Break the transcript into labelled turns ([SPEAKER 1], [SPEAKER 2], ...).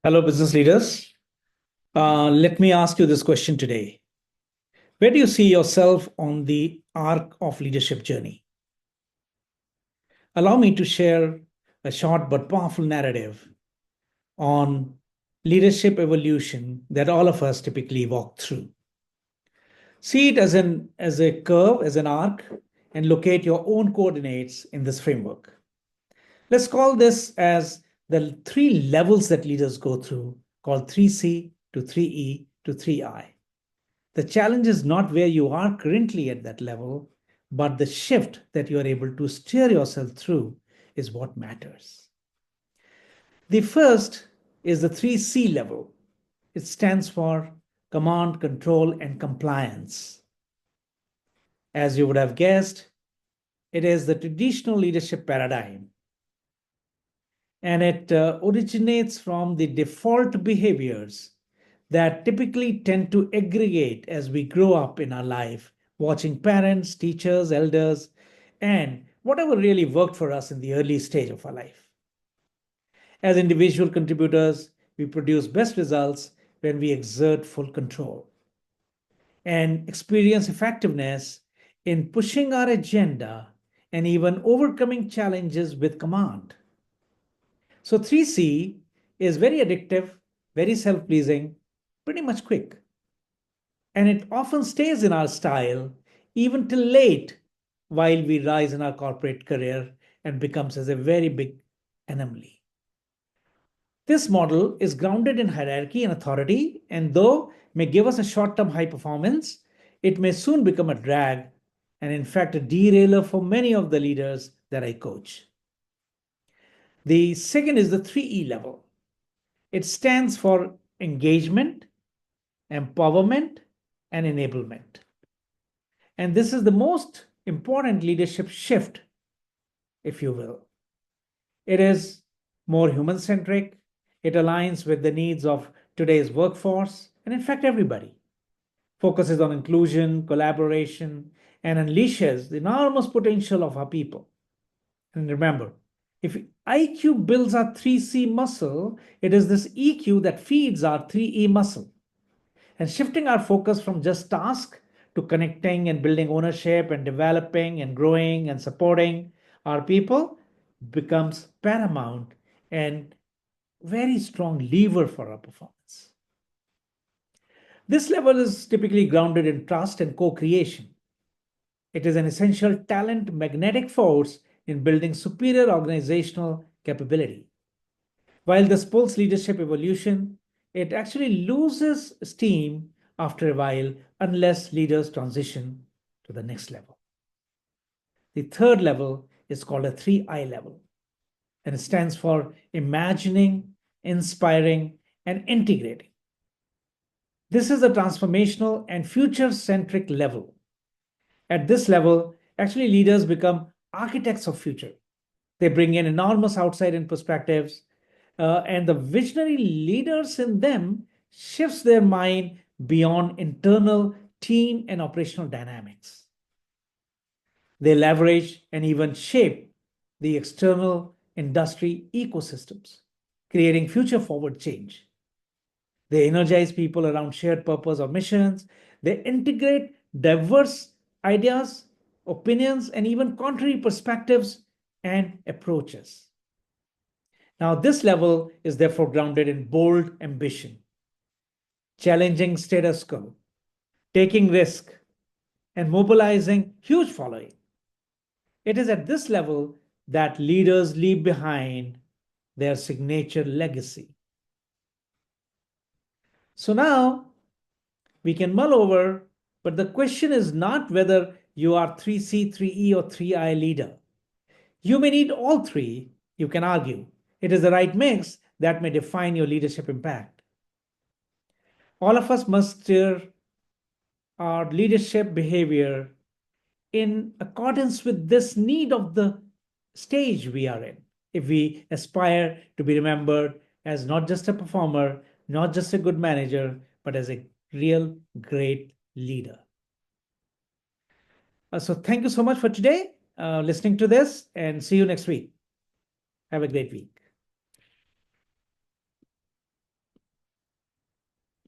[SPEAKER 1] Hello, business leaders. Let me ask you this question today. Where do you see yourself on the arc of leadership journey? Allow me to share a short but powerful narrative on leadership evolution that all of us typically walk through. See it as a curve, as an arc, and locate your own coordinates in this framework. Let's call this as the three levels that leaders go through, called 3C to 3E to 3I. The challenge is not where you are currently at that level, but the shift that you are able to steer yourself through is what matters. The first is the 3C level. It stands for command, control, and compliance. As you would have guessed, it is the traditional leadership paradigm, and it originates from the default behaviors that typically tend to aggregate as we grow up in our life, watching parents, teachers, elders, and whatever really worked for us in the early stage of our life. As individual contributors, we produce best results when we exert full control and experience effectiveness in pushing our agenda and even overcoming challenges with command. So 3C is very addictive, very self pleasing, pretty much quick. And it often stays in our style even till late while we rise in our corporate career and becomes as a very big anomaly. This model is grounded in hierarchy and authority, and though may give us a short-term high performance, it may soon become a drag and in fact a derailer for many of the leaders that I coach. The second is the 3E level. It stands for engagement, empowerment, and enablement. And this is the most important leadership shift, if you will. It is more human centric, it aligns with the needs of today's workforce, and in fact, everybody. Focuses on inclusion, collaboration, and unleashes the enormous potential of our people. And remember, if IQ builds our 3C muscle, it is this EQ that feeds our 3E muscle. And shifting our focus from just task to connecting and building ownership and developing and growing and supporting our people becomes paramount and very strong lever for our performance. This level is typically grounded in trust and co-creation. It is an essential talent magnetic force in building superior organizational capability. While this pulls leadership evolution, it actually loses steam after a while unless leaders transition to the next level. The third level is called a 3I level, and it stands for imagining, inspiring, and integrating. This is the transformational and future centric level. At this level, actually, leaders become architects of future. They bring in enormous outside in perspectives, and the visionary leaders in them shifts their mind beyond internal team and operational dynamics. They leverage and even shape the external industry ecosystems, creating future forward change. They energize people around shared purpose or missions. They integrate diverse ideas, opinions, and even contrary perspectives and approaches. Now, this level is therefore grounded in bold ambition, challenging status quo, taking risk, and mobilizing huge following. It is at this level that leaders leave behind their signature legacy. So now we can mull over, but the question is not whether you are 3C, 3E, or 3I leader. You may need all three, you can argue. It is the right mix that may define your leadership impact. All of us must steer our leadership behavior in accordance with this need of the stage we are in. If we aspire to be remembered as not just a performer, not just a good manager, but as a real great leader. So thank you so much for today, listening to this, and see you next week. Have a great week.